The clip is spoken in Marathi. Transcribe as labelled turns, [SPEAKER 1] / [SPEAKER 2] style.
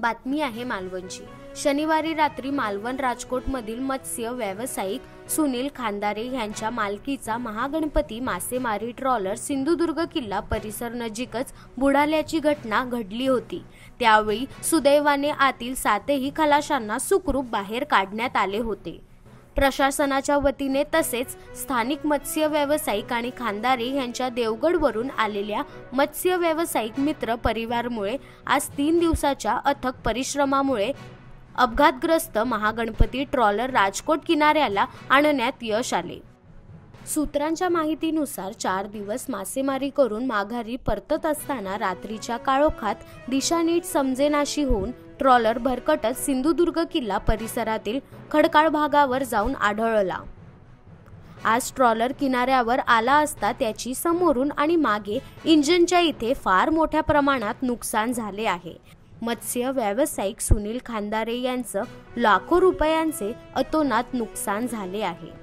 [SPEAKER 1] बातमी आहे मालवणची। शनिवारी रात्री मालवण राजकोटमधील मत्स्य व्यावसायिक सुनील खांदारे यांच्या मालकीचा महागणपती मासेमारी ट्रॉलर सिंधुदुर्ग किल्ला परिसर नजीकच बुडाल्याची घटना घडली होती। त्यावेळी सुदैवाने आतील 7ही खलाशांना सुखरूप बाहेर काढण्यात आले होते। प्रशासनाच्या वतीने तसेच स्थानिक मत्स्य व्यावसायिक आणि खांदारे यांच्या देवगडवरून आलेल्या मत्स्य व्यावसायिक मित्र परिवारामुळे आज 3 दिवसाच्या अथक परिश्रमामुळे अपघातग्रस्त महागणपती ट्रॉलर राजकोट किनाऱ्याला आणण्यात यश आले। सूत्रांच्या माहितीनुसार 4 दिवस मासेमारी करून माघारी परतत असताना रात्रीच्या काळोखात दिशा नीट समजेनाशी होऊन ट्रॉलर भरकटत सिंधुदुर्ग किल्ला परिसरातील खडकाळ भागावर जाऊन आढळला। आज ट्रॉलर किनाऱ्यावर आला असता त्याची समोरून आणि मागे इंजिनच्या इथे फार मोठ्या प्रमाणात नुकसान झाले आहे। मत्स्य व्यावसायिक सुनील खांदारे यांचं लाखो रुपयांचे अतोनात नुकसान झाले आहे।